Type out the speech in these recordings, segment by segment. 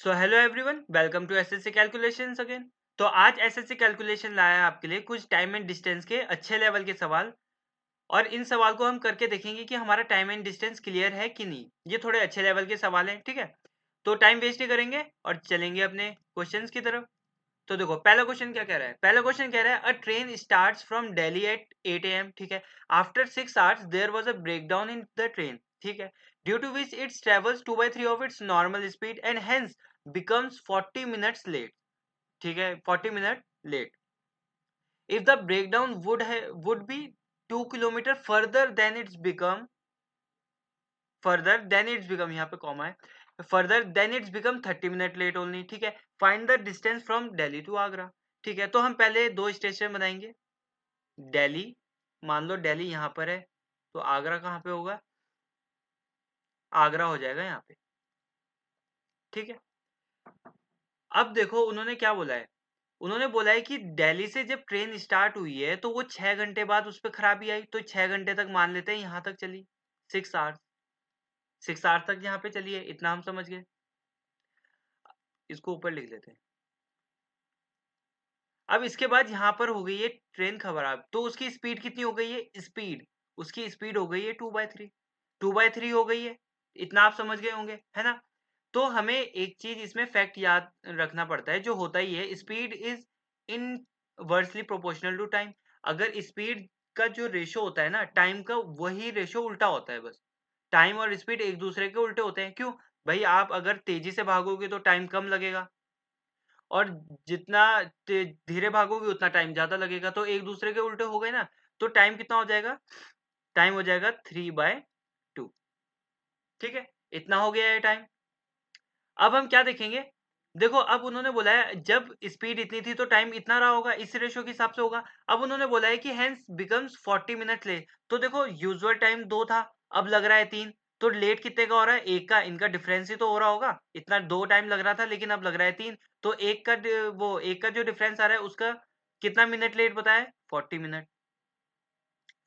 So hello everyone, welcome to SSC calculations again. तो आज SSC calculation लाया है आपके लिए कुछ टाइम एंड डिस्टेंस के अच्छे लेवल के सवाल। और इन सवाल को हम करके देखेंगे कि हमारा टाइम एंड डिस्टेंस क्लियर है कि नहीं। ये थोड़े अच्छे लेवल के सवाल हैं, ठीक है। तो टाइम वेस्ट नहीं करेंगे और चलेंगे अपने क्वेश्चंस की तरफ। तो देखो, पहला क्वेश्चन क्या कह रहा है। पहला क्वेश्चन कह रहा है a train starts from Delhi at 8 AM, ठीक है। After 6 hours there was a breakdown in the train, ठीक है, due to which it travels 2/3 of its normal speed and hence becomes 40 minutes late, ठीक है, 40 minute late. if the breakdown would be 2 kilometre further then it's become यहाँ पे comma है, further then it's become 30 minute late only, ठीक है। Find the distance from Delhi to Agra, ठीक है। तो हम पहले दो स्टेशन बनाएंगे। दिल्ली, मान लो दिल्ली यहाँ पर है, तो आगरा कहाँ पे होगा, आगरा हो जाएगा यहाँ पे, ठीक है। अब देखो उन्होंने क्या बोला है। उन्होंने बोला है कि दिल्ली से जब ट्रेन स्टार्ट हुई है तो वो 6 घंटे बाद उस पर खराबी आई, तो 6 घंटे तक मान लेते हैं यहाँ तक चली। 6 आवर्स, 6 आवर्स तक यहाँ पे चली है, इतना हम समझ गए। इसको ऊपर लिख लेते हैं। अब इसके बाद यहाँ पर हो गई है ट्रेन खराब, तो उसकी स्पीड कितनी हो गई है, स्पीड, उसकी स्पीड हो गई है 2/3, 2/3 हो गई है। इतना आप समझ गए होंगे, है ना। तो हमें एक चीज इसमें फैक्ट याद रखना पड़ता है, जो होता ही है, speed is inversely proportional to time. अगर स्पीड का जो रेशो होता है ना टाइम का, वही रेशो उल्टा होता है बस। टाइम और स्पीड एक दूसरे के उल्टे होते हैं। क्यों भाई, आप अगर तेजी से भागोगे तो टाइम कम लगेगा, और जितना धीरे भागोगे उतना टाइम ज्यादा लगेगा, तो एक दूसरे के उल्टे हो गए ना। तो टाइम कितना हो जाएगा, टाइम हो जाएगा 3/2, ठीक है। इतना हो गया है टाइम। अब हम क्या देखेंगे, देखो अब उन्होंने बोला है जब स्पीड इतनी थी तो टाइम इतना रहा होगा, इस रेशो के हिसाब से होगा। अब उन्होंने बोला है कि हेंस बिकम्स 40 मिनट लेट। तो देखो यूजुअल टाइम 2 था, अब लग रहा है 3, तो लेट कितने का हो रहा है, एक का। इनका डिफरेंस ही तो हो रहा होगा, इतना 2 टाइम लग रहा था लेकिन अब लग रहा है 3। तो एक का वो एक का जो डिफरेंस आ रहा है उसका कितना मिनट लेट बताया, 40 मिनट,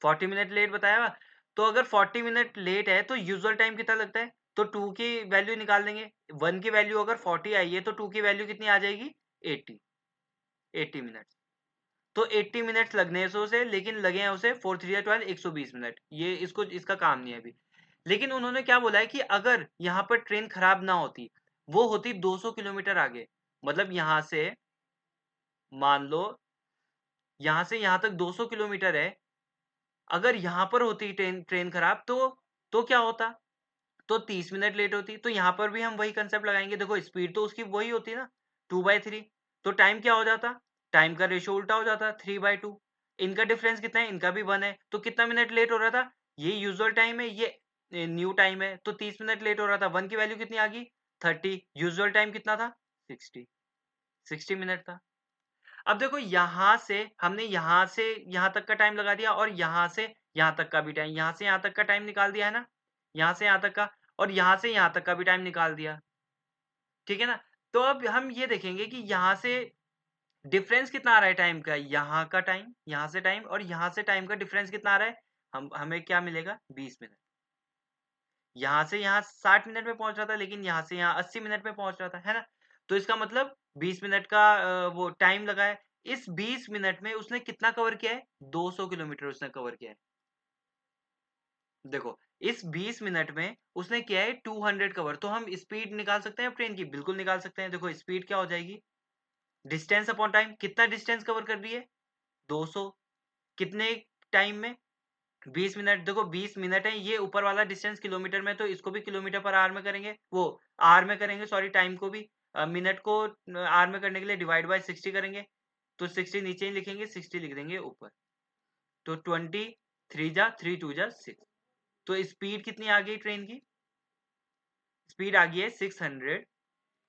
40 मिनट लेट बताया हुआ। तो अगर 40 मिनट लेट है तो यूजुअल टाइम कितना लगता है, तो 2 की वैल्यू निकाल देंगे। 1 की वैल्यू अगर 40 आई है तो 2 की वैल्यू कितनी आ जाएगी, 80, 80 मिनट। तो 80 मिनट लगने से उसे, लेकिन लगे हैं उसे 4 3 12 120 मिनट। ये इसको इसका काम नहीं है अभी। लेकिन उन्होंने क्या बोला है कि अगर यहाँ पर ट्रेन खराब ना होती, वो होती 200 किलोमीटर आगे, मतलब यहाँ से, मान लो यहाँ से यहाँ तक 200 किलोमीटर है। अगर यहाँ पर होती ट्रेन ट्रेन खराब तो क्या होता, तो 30 मिनट लेट होती। तो यहाँ पर भी हम वही कंसेप्ट लगाएंगे। देखो स्पीड तो उसकी वही होती ना, 2/3। तो टाइम क्या हो जाता, टाइम का रेशो उल्टा हो जाता, 3/2। इनका डिफरेंस कितना है, इनका भी 1 है, तो कितना मिनट लेट हो रहा था, ये यूजुअल टाइम है, ये न्यू टाइम है, तो 30 मिनट लेट हो रहा था। 1 की वैल्यू कितनी आ गई, 30। यूजुअल टाइम कितना था, 60, 60 मिनट था। अब देखो यहाँ से हमने यहाँ से यहाँ तक का टाइम लगा दिया, और यहाँ से यहाँ तक का भी टाइम, यहाँ से यहाँ तक का टाइम निकाल दिया है ना, यहाँ से यहाँ तक का, और यहाँ से यहाँ तक का भी टाइम निकाल दिया, ठीक है ना। तो अब हम ये देखेंगे कि यहाँ से डिफरेंस कितना आ रहा है टाइम का, यहाँ का टाइम, यहाँ से टाइम और यहाँ से टाइम का डिफरेंस कितना आ रहा है, हमें क्या मिलेगा, 20 मिनट। यहाँ से यहाँ 60 मिनट में पहुंच रहा था, लेकिन यहाँ से यहाँ 80 मिनट में पहुंच रहा था, है ना। तो इसका मतलब 20 मिनट का वो टाइम लगा है। इस 20 मिनट में उसने कितना कवर किया है, 200 किलोमीटर उसने कवर किया है। देखो इस 20 मिनट में उसने किया है 200 कवर। तो हम स्पीड निकाल सकते हैं ट्रेन की, बिल्कुल निकाल सकते हैं। देखो स्पीड क्या हो जाएगी, डिस्टेंस अपॉन टाइम, कितना डिस्टेंस कवर कर रही है, 200, कितने टाइम में, 20 मिनट। देखो 20 मिनट है, ये ऊपर वाला डिस्टेंस किलोमीटर में, तो इसको भी किलोमीटर पर आवर में करेंगे, वो आर में करेंगे, सॉरी, टाइम को भी मिनट को आर में करने के लिए डिवाइड बाय 60 करेंगे। तो 60 नीचे ही लिखेंगे, 60 लिख देंगे ऊपर। तो 20 3 जा 3 2 जा 6। तो स्पीड कितनी आ गई ट्रेन की, स्पीड आ गई है 600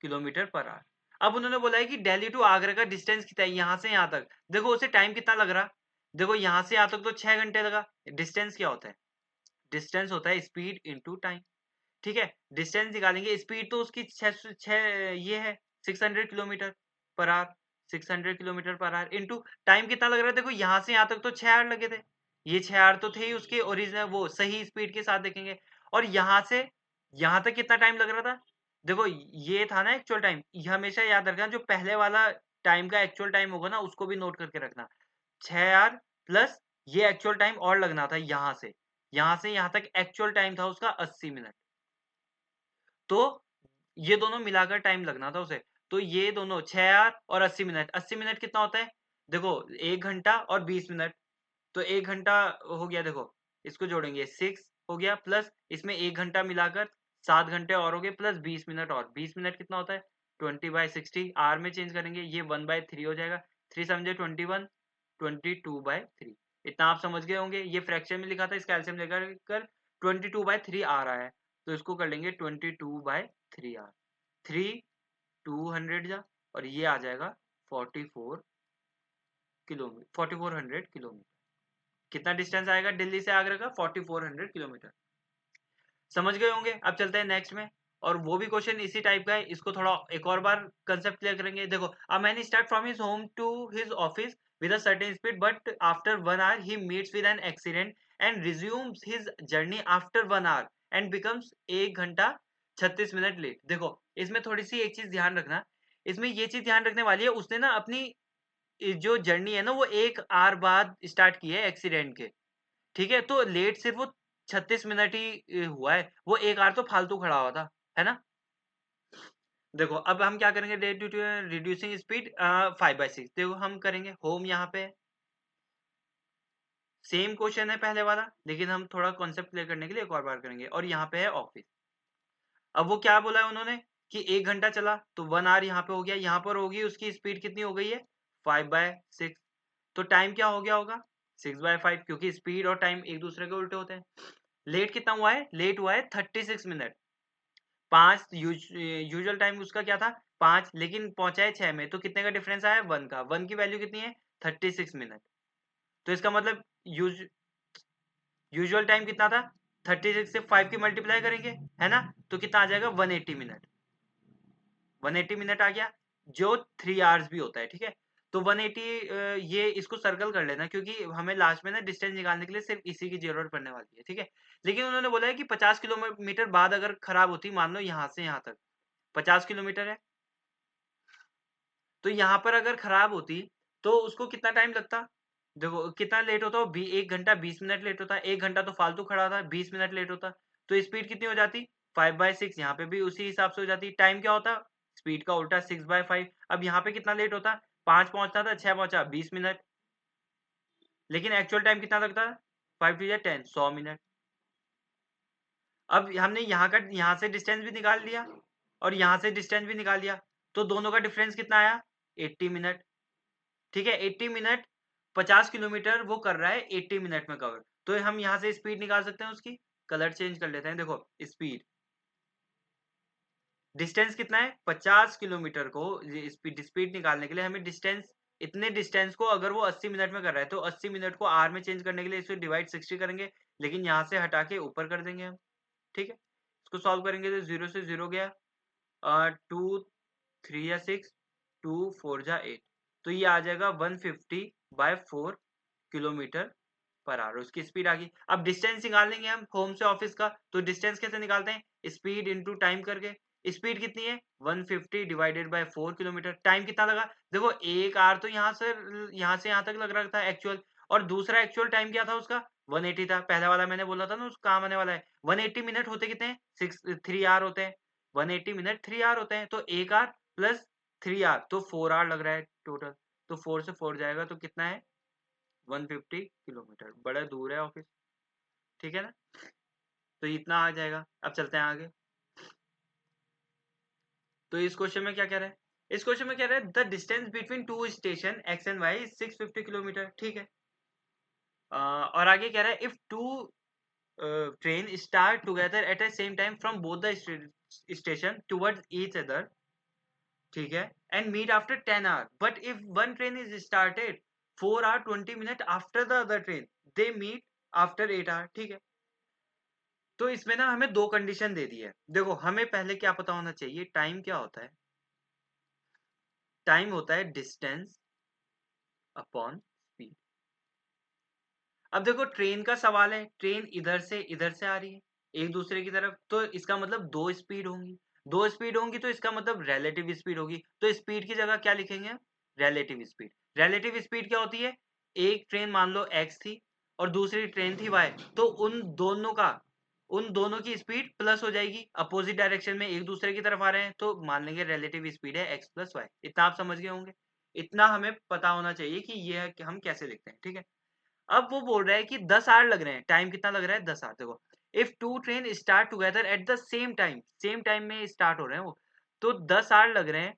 किलोमीटर पर आवर। अब उन्होंने बोला है कि दिल्ली टू आगरा का डिस्टेंस कितना है, यहाँ से यहाँ तक। देखो उसे टाइम कितना लग रहा, देखो यहाँ से यहाँ तक तो 6 घंटे लगा। डिस्टेंस क्या होता है, डिस्टेंस होता है स्पीड इनटू टाइम, ठीक है। डिस्टेंस निकालेंगे, स्पीड तो उसकी ये है 600 kilometre per our, 600 kilometre per our into time कितना लग रहा है। देखो यहाँ से यहाँ तक तो 6 आवर लगे थे, ये 6 आवर तो थे ही उसके ओरिजिनल वो सही स्पीड के साथ देखेंगे। और यहाँ से यहाँ तक कितना टाइम लग रहा था, देखो ये था ना एक्चुअल टाइम, ये हमेशा याद रखना, जो पहले वाला टाइम का एक्चुअल टाइम होगा ना उसको भी नोट करके रखना। 6 आवर प्लस ये एक्चुअल टाइम और लगना था यहाँ से यहाँ तक एक्चुअल टाइम था उसका 80 मिनट। तो ये दोनों मिलाकर टाइम लगना था उसे। तो ये दोनों 6 आवर और 80 मिनट, 80 मिनट कितना होता है? देखो 1 घंटा और 20 मिनट, तो 1 घंटा हो गया, देखो इसको जोड़ेंगे 6 हो गया, प्लस इसमें 1 घंटा मिलाकर 7 घंटे और हो गए, प्लस 20 मिनट और 20 मिनट कितना होता है? 20/60 आवर में चेंज करेंगे, ये 1/3 हो जाएगा। 3 समझे 21, 22/3। इतना आप समझ गए होंगे। ये फ्रैक्शन में लिखा था, इसका एलसीएम लेकर 22/3 आ रहा है, तो इसको कर लेंगे 22/3 आर। 3 200 जा और ये आ जाएगा 44 किलोमीटर, 4400 किलोमीटर। कितना डिस्टेंस आएगा दिल्ली से आगरा का? 4400 किलोमीटर। समझ गए होंगे। अब चलते हैं नेक्स्ट में, और वो भी क्वेश्चन इसी टाइप का है, इसको थोड़ा एक और बार कंसेप्ट क्लियर करेंगे। देखो, a man start from his home to his office with a certain speed, but after 1 hour he meets with an accident and resumes his journey after 1 hour and becomes 1 घंटा 36 minute late. देखो इसमें थोड़ी सी एक चीज ध्यान रखना, इसमें ये चीज ध्यान रखने वाली है, उसने ना अपनी जो जर्नी है ना वो 1 आवर बाद स्टार्ट की है एक्सीडेंट के, ठीक है? तो लेट सिर्फ वो 36 मिनट ही हुआ है, वो 1 आवर तो फालतू खड़ा हुआ था, है ना? देखो अब हम क्या करेंगे, रिड्यूसिंग स्पीड 5/6। देखो हम करेंगे होम, यहाँ पे सेम क्वेश्चन है पहले वाला, लेकिन हम थोड़ा कॉन्सेप्ट क्लियर करने के लिए एक और बार करेंगे, और यहाँ पे है ऑफिस। अब वो क्या बोला है उन्होंने कि 1 घंटा चला, तो 1 आवर यहाँ पे हो गया, यहाँ पर होगी उसकी स्पीड कितनी हो गई है? 5/6। तो टाइम क्या हो गया होगा? 6/5, क्योंकि स्पीड और टाइम एक दूसरे के उल्टे होते हैं। लेट कितना हुआ है? लेट हुआ है 36 मिनट। 5 यूजुअल टाइम उसका क्या था? 5, लेकिन पहुंचा है 6 में, तो कितने का डिफरेंस आया? 1 का। 1 की वैल्यू कितनी है? 36 मिनट। तो इसका मतलब यूजुअल टाइम कितना था? 36 से 5 की मल्टीप्लाई करेंगे, है ना? तो कितना आ जाएगा? 180 मिनट। 180 मिनट आ गया, जो 3 आवर्स भी होता है, ठीक है? तो 180, ये इसको सर्कल कर लेना, क्योंकि हमें लास्ट में ना डिस्टेंस निकालने के लिए सिर्फ इसी की जरूरत पड़ने वाली है, ठीक है? लेकिन उन्होंने बोला है कि 50 किलोमीटर बाद अगर खराब होती, मान लो यहाँ से यहाँ तक 50 किलोमीटर है, तो यहाँ पर अगर खराब होती तो उसको कितना टाइम लगता? देखो कितना लेट होता, 1 घंटा 20 मिनट लेट होता। 1 घंटा तो फालतू खड़ा था, 20 मिनट लेट होता, तो स्पीड कितनी हो जाती? 5/6। यहाँ पे भी उसी हिसाब से हो जाती। टाइम क्या होता? स्पीड का उल्टा 6/5। अब यहाँ पे कितना लेट होता? 5 पहुंचना था, 6 पहुंचा, 20 मिनट, लेकिन एक्चुअल टाइम कितना लगता? 5 टू 10, 100 मिनट। अब हमने यहाँ से डिस्टेंस भी निकाल दिया और यहाँ से डिस्टेंस भी निकाल दिया, तो दोनों का डिफरेंस कितना आया? 80 मिनट। ठीक है, 80 मिनट, 50 किलोमीटर वो कर रहा है 80 मिनट में कवर। तो हम यहाँ से स्पीड निकाल सकते हैं उसकी। कलर चेंज कर लेते हैं। देखो स्पीड, डिस्टेंस कितना है? 50 किलोमीटर को स्पीड स्पीड निकालने के लिए हमें डिस्टेंस, इतने डिस्टेंस को अगर वो 80 मिनट में कर रहा है, तो 80 मिनट को आर में चेंज करने के लिए इसे डिवाइड 60 करेंगे, लेकिन यहाँ से हटा के ऊपर कर देंगे हम। ठीक है, इसको सॉल्व करेंगे तो 0 से 0 गया, 2 3 या 6, 2 4 जा 8, तो ये आ जाएगा 150/4 किलोमीटर पर आवर, उसकी स्पीड आ गई। अब डिस्टेंस निकाल लेंगे हम होम से ऑफिस का, तो डिस्टेंस कैसे निकालते हैं? स्पीड इंटू टाइम करके। स्पीड कितनी है? 150/4 किलोमीटर। टाइम कितना लगा? देखो 1 आवर तो यहाँ से यहाँ तक लग रहा था एक्चुअल, और दूसरा एक्चुअल टाइम क्या था उसका? 180 था। पहला वाला मैंने बोला था ना उसका काम आने वाला है। 180 मिनट होते कितने हैं? 3 आवर होते हैं। 180 मिनट 3 आवर होते हैं, तो 1 आवर प्लस 3 आवर, तो 4 आवर लग रहा है टोटल। तो 4 से 4 जाएगा तो कितना है? 150 किलोमीटर। बड़ा दूर है ऑफिस, ठीक है ना? तो इतना आ जाएगा। अब चलते हैं आगे। तो इस क्वेश्चन में क्या कह रहा है? इस क्वेश्चन में कह रहा है the distance between two station X and Y 650 kilometre, ठीक है? और आगे कह रहा है if two train start together at the same time from both the station towards each other, ठीक है, and meet after 10 hour, but if one train is started 4 hour 20 minute after the other train, they meet after 8 hour, ठीक है? तो इसमें ना हमें दो condition दे दी है। देखो हमें पहले क्या पता होना चाहिए, टाइम क्या होता है? टाइम होता है डिस्टेंस अपॉन स्पीड। अब देखो ट्रेन का सवाल है, ट्रेन इधर से आ रही है एक दूसरे की तरफ, तो इसका मतलब दो स्पीड होंगी। दो स्पीड होंगी तो इसका मतलब रिलेटिव स्पीड होगी, तो स्पीड की जगह क्या लिखेंगे? Relative speed. रिलेटिव स्पीड क्या होती है? एक ट्रेन मान लो x थी और दूसरी ट्रेन थी y, तो उन दोनों की स्पीड प्लस हो जाएगी, अपोजिट डायरेक्शन में एक दूसरे की तरफ आ रहे हैं, तो मान लेंगे रिलेटिव स्पीड है x प्लस वाई। इतना आप समझ गए होंगे। इतना हमें पता होना चाहिए कि ये कि हम कैसे लिखते हैं, ठीक है। अब वो बोल रहा है कि 10 आवर लग रहे हैं, टाइम कितना लग रहा है? 10 आवर। देखो, if two train start together at the same time में स्टार्ट हो रहे हैं वो, तो 10 आवर लग रहे हैं।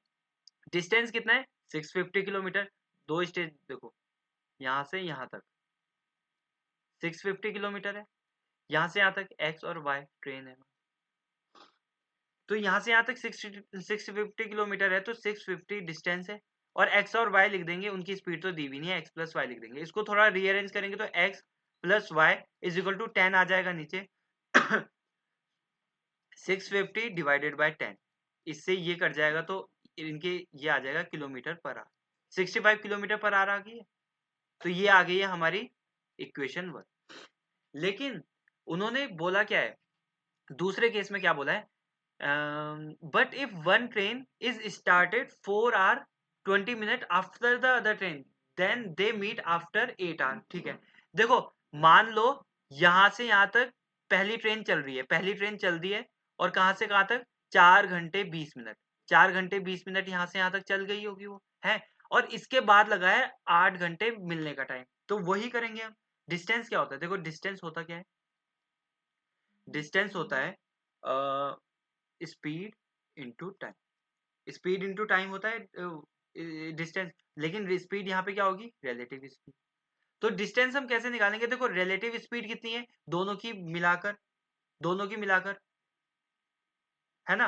डिस्टेंस कितना है? 650 किलोमीटर। दो स्टेज देखो, यहाँ से यहाँ तक 650 किलोमीटर है, यहाँ से यहाँ तक एक्स और वाई ट्रेन है, तो यहाँ से यहाँ तक 650 किलोमीटर है, तो 650 डिस्टेंस है, और एक्स और वाई लिख देंगे, उनकी स्पीड तो दी भी नहीं है, एक्स प्लस वाई लिख देंगे। इसको थोड़ा रीअरेंज करेंगे तो X plus Y is equal to 10 आ जाएगा नीचे। 650 डिवाइडेड बाय 10, इससे ये कट जाएगा, तो इनके ये आ जाएगा kilometre per hour. 65 kilometre per hour आ गई है, तो ये आ गई है हमारी इक्वेशन 1। लेकिन उन्होंने बोला क्या है दूसरे केस में? क्या बोला है? But if one train is started 4 hour 20 minute after the other train, then they meet after 8 hour. ठीक है, देखो, मान लो यहां से यहां तक पहली ट्रेन चल रही है, पहली ट्रेन चल रही है, और कहां से कहां तक? 4 घंटे 20 मिनट। 4 घंटे 20 मिनट यहां से यहां तक चल गई होगी वो, है। और इसके बाद लगा है 8 घंटे मिलने का टाइम, तो वही करेंगे हम। डिस्टेंस क्या होता है? देखो, डिस्टेंस होता क्या है? डिस्टेंस होता है speed into time. Speed into time होता है डिस्टेंस, लेकिन स्पीड यहाँ पे क्या होगी? Relative speed. तो डिस्टेंस हम कैसे निकालेंगे? देखो, रिलेटिव स्पीड कितनी है दोनों की मिलाकर, दोनों की मिलाकर, है ना।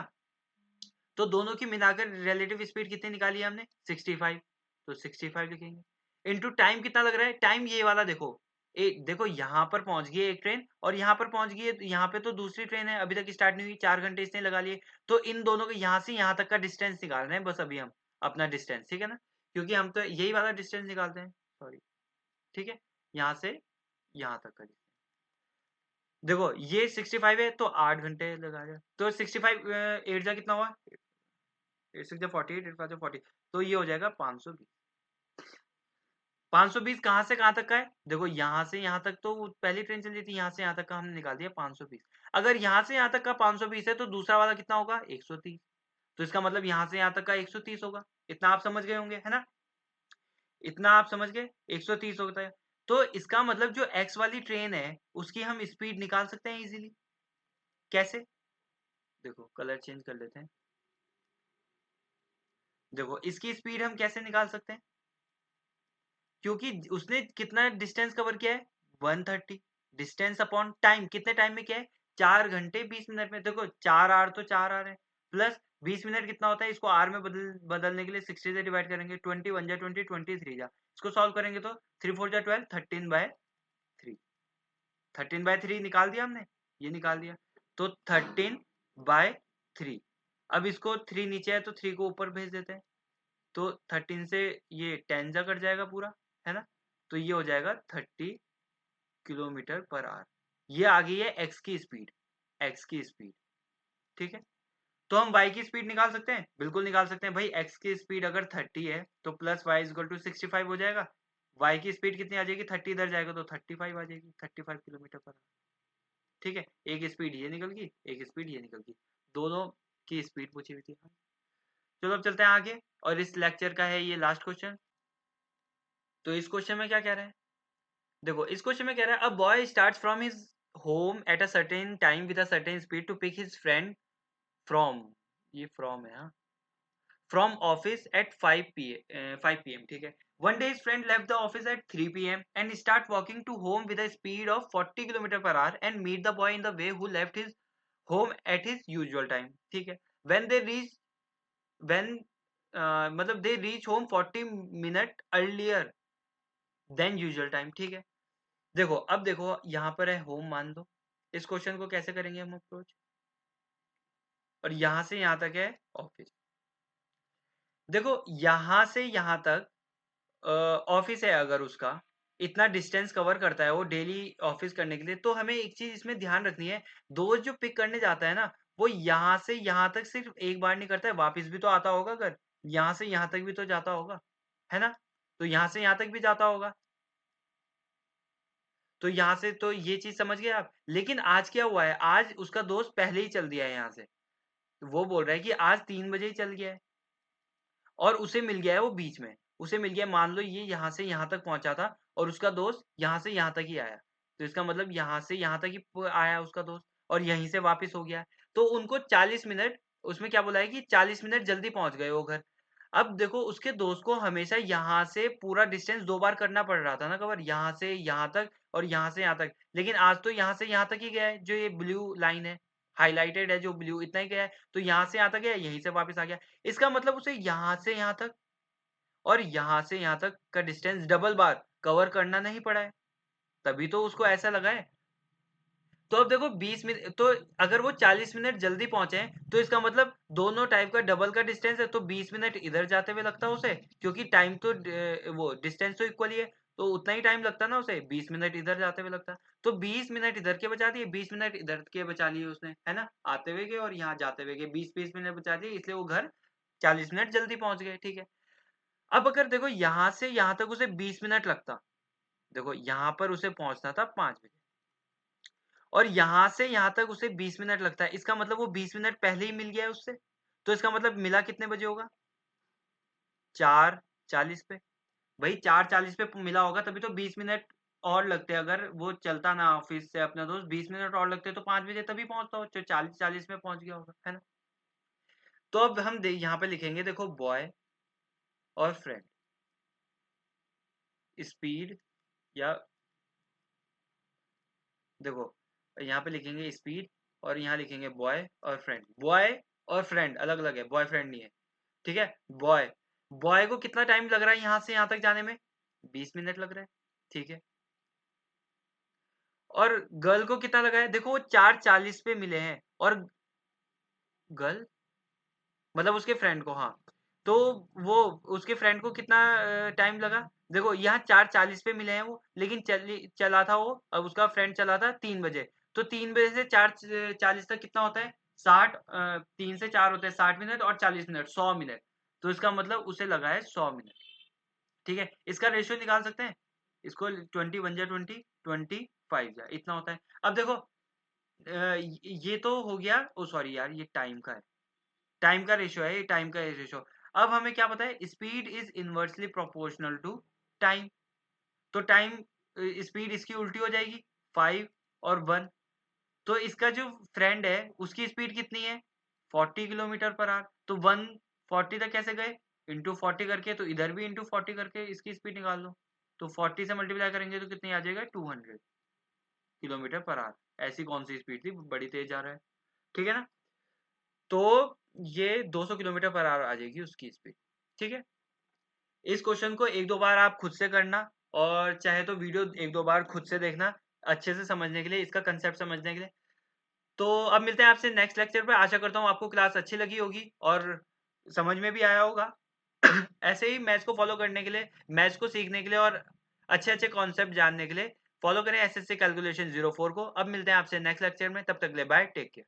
तो दोनों की मिलाकर रिलेटिव स्पीड कितनी निकाली है हमने? 65। तो 65 लिखेंगे। इनटू टाइम कितना लग रहा है? टाइम ये वाला देखो, देखो यहाँ पर पहुंच गई है एक ट्रेन, और यहाँ पर पहुंच गई है, यहाँ पे तो दूसरी ट्रेन है, अभी तक स्टार्ट नहीं हुई, 4 घंटे इसने लगा लिए। तो इन दोनों को यहाँ से यहाँ तक का डिस्टेंस निकाल रहे हैं बस अभी हम, अपना डिस्टेंस, ठीक है ना, क्योंकि हम तो यही वाला डिस्टेंस निकालते हैं, सॉरी, ठीक है, यहाँ से यहाँ तक का। देखो, ये 65 है, तो 8 घंटे लगा दिया, तो 65 8 जा कितना हुआ? 8 6 48, 8 5 40, तो ये हो जाएगा 520। 520 कहाँ से कहाँ तक का है? देखो, यहाँ से यहाँ तक तो पहली ट्रेन चल रही थी, यहाँ से यहाँ तक का हमने निकाल दिया 520। अगर यहाँ से यहाँ तक का 520 है, तो दूसरा वाला कितना होगा? 130। तो इसका मतलब यहाँ से यहाँ तक का 130 होगा। इतना आप समझ गए होंगे, है ना। इतना आप समझ गए, 130 होता है। तो इसका मतलब जो एक्स वाली ट्रेन है उसकी हम स्पीड निकाल सकते हैं इजीली। कैसे? देखो, कलर चेंज कर लेते हैं। देखो, इसकी स्पीड हम कैसे निकाल सकते हैं? क्योंकि उसने कितना डिस्टेंस कवर किया है? 130। डिस्टेंस अपॉन टाइम, कितने टाइम में किया है? 4 घंटे 20 मिनट में। देखो, 4 आर तो 4 आर है, प्लस 20 मिनट कितना होता है? इसको आर में बदलने के लिए 60 से डिवाइड करेंगे। 20 1 जा 20, 23 जा, इसको सॉल्व करेंगे तो 3 4 जा 12, 13/3। 13/3 निकाल दिया हमने, ये निकाल दिया, तो 13/3। अब इसको 3 नीचे है तो 3 को ऊपर भेज देते हैं, तो 13 से ये 10 जा कट जाएगा पूरा, है ना। तो ये हो जाएगा 30 किलोमीटर पर आवर। ये आ गई है एक्स की स्पीड, एक्स की स्पीड, ठीक है। तो हम वाई की स्पीड निकाल सकते हैं, बिल्कुल निकाल सकते हैं भाई। एक्स की स्पीड अगर 30 है तो प्लस वाई इक्वल टू 65 हो जाएगा। वाई की स्पीड कितनी आ जाएगी? 30 इधर जाएगा तो 35 आ जाएगी, 35 किलोमीटर पर आवर, ठीक है। एक स्पीड ये निकल गई, एक स्पीड ये निकल गई, दोनों की स्पीड पूछी हुई थी। चलो अब चलते हैं आगे, और इस लेक्चर का है ये लास्ट क्वेश्चन। तो इस क्वेश्चन में क्या कह रहा है? देखो, इस क्वेश्चन में कह रहा है, a boy starts from his home at a certain time with a certain speed to pick his friend from, ये फ्रॉम है, हाँ, फ्रॉम ऑफिस एट 5 पीएम, ठीक है। One day his friend left the office at 3 PM and start walking to home with a speed of 40 kilometre per hour and meet the boy in the way who left his home at his usual time, ठीक है। When they reach when मतलब they reach home 40 minute earlier than usual time, ठीक है। देखो, अब देखो, यहाँ पर है होम मान लो, इस क्वेश्चन को कैसे करेंगे हम अप्रोच, और यहाँ से यहाँ तक है ऑफिस। देखो, यहाँ से यहाँ तक ऑफिस है, अगर उसका इतना डिस्टेंस कवर करता है वो डेली ऑफिस करने के लिए, तो हमें एक चीज इसमें ध्यान रखनी है, दोस्त जो पिक करने जाता है ना, वो यहाँ से यहाँ तक सिर्फ एक बार नहीं करता है, वापस भी तो आता होगा घर। यहाँ से यहाँ तक भी तो जाता होगा, है ना? तो यहाँ से यहाँ तक भी जाता होगा। तो यहाँ से तो ये चीज़ समझ गए आप? लेकिन आज क्या हुआ है, आज उसका दोस्त पहले ही चल दिया है यहाँ से। वो बोल रहा है कि आज 3 बजे ही चल गया है और उसे मिल गया है वो बीच में। उसे मिल गया, मान लो ये यहाँ से यहाँ तक पहुँचा था और उसका दोस्त यहाँ से यहाँ तक ही आया। तो इसका मतलब यहाँ से यहाँ तक ही आया उसका दोस्त और यहीं से वापस हो गया। तो उनको 40 मिनट, उसमें क्या बोला है कि 40 मिनट जल्दी पहुँच गए वो घर। अब देखो उसके दोस्त को हमेशा यहाँ से पूरा डिस्टेंस 2 बार करना पड़ रहा था ना कवर, यहाँ से यहाँ तक और यहाँ से यहाँ तक। लेकिन आज तो यहाँ से यहाँ तक ही गया है, जो ये ब्लू लाइन है, हाइलाइटेड है जो ब्लू, इतना ही गया है। तो यहाँ से यहाँ तक गया, यहीं से वापस आ गया। इसका मतलब उसे यहाँ से यहाँ तक और यहाँ से यहाँ तक का डिस्टेंस डबल बार कवर करना नहीं पड़ा है, तभी तो उसको ऐसा लगा है। तो अब देखो 20 मिनट, तो अगर वो 40 मिनट जल्दी पहुंचे हैं तो इसका मतलब दोनों टाइप का डबल का डिस्टेंस है, तो 20 मिनट इधर जाते हुए लगता है उसे, क्योंकि टाइम तो वो डिस्टेंस तो इक्वल ही है, तो उतना ही टाइम लगता ना उसे, 20 मिनट इधर जाते हुए लगता। तो 20 मिनट इधर के बचा दिए, 20 मिनट इधर के बचा लिए उसने, है ना? आते हुए के और यहाँ जाते हुए के 20-20 मिनट बचा दिए, इसलिए वो घर 40 मिनट जल्दी पहुंच गए, ठीक है। अब अगर देखो यहाँ से यहाँ तक उसे 20 मिनट लगता, देखो यहाँ पर उसे पहुंचना था 5 बजे और यहाँ से यहाँ तक उसे 20 मिनट लगता है, इसका मतलब वो 20 मिनट पहले ही मिल गया है उससे। तो इसका मतलब मिला कितने बजे होगा? 4:40 पे। भाई 4:40 पे मिला होगा, तभी तो 20 मिनट और लगते। अगर वो चलता ना ऑफिस से अपना दोस्त, 20 मिनट और लगते तो 5 बजे तभी पहुंचता हो, जो 40:40 में पहुंच गया होगा, है ना? तो अब हम यहाँ पे लिखेंगे, देखो बॉय और फ्रेंड, स्पीड, या देखो यहाँ पे लिखेंगे स्पीड और यहाँ लिखेंगे बॉय और फ्रेंड। बॉय और फ्रेंड अलग अलग है, बॉयफ्रेंड नहीं है, ठीक है। बॉय, बॉय को कितना टाइम लग रहा है यहाँ से यहाँ तक जाने में? 20 मिनट लग रहा है, ठीक है। और गर्ल को कितना लगा है? देखो वो 4:40 पे मिले हैं और गर्ल मतलब उसके फ्रेंड को, हाँ। तो वो उसके फ्रेंड को कितना टाइम लगा? देखो यहाँ 4:40 पे मिले हैं वो, लेकिन चला था वो, अब उसका फ्रेंड चला था 3 बजे। तो 3 बजे से 4:40 तक कितना होता है? 60, 3 से 4 होते हैं 60 मिनट और 40 मिनट 100 मिनट। तो इसका मतलब उसे लगा है 100 मिनट, ठीक है। इसका रेशियो निकाल सकते हैं, इसको 21 जा 20, 25 जा, इतना होता है। अब देखो ये तो हो गया, ओ सॉरी यार, ये टाइम का है, टाइम का रेशियो है, ये टाइम का रेशियो। अब हमें क्या पता है? Speed is inversely proportional to time. तो टाइम, स्पीड इसकी उल्टी हो जाएगी, 5 और 1। तो इसका जो फ्रेंड है उसकी स्पीड कितनी है? 40 किलोमीटर पर आवर। तो 140 तक कैसे गए? इंटू 40 करके, तो इधर भी इंटू 40 करके इसकी स्पीड निकाल लो। तो 40 से मल्टीप्लाई करेंगे तो कितनी आ जाएगा? 200 किलोमीटर पर आवर। ऐसी कौन सी स्पीड थी, बड़ी तेज जा रहा है, ठीक है ना? तो ये 200 किलोमीटर पर आवर आ जाएगी उसकी स्पीड, ठीक है। इस क्वेश्चन को एक दो बार आप खुद से करना और चाहे तो वीडियो एक दो बार खुद से देखना, अच्छे से समझने के लिए, इसका कंसेप्ट समझने के लिए। तो अब मिलते हैं आपसे नेक्स्ट लेक्चर पे। आशा करता हूँ आपको क्लास अच्छी लगी होगी और समझ में भी आया होगा। ऐसे ही मैथ्स को फॉलो करने के लिए, मैथ्स को सीखने के लिए और अच्छे अच्छे कॉन्सेप्ट जानने के लिए फॉलो करें एसएससी कैलकुलेशन 04 को। अब मिलते हैं आपसे नेक्स्ट लेक्चर में, तब तक के लिए बाय, टेक केयर।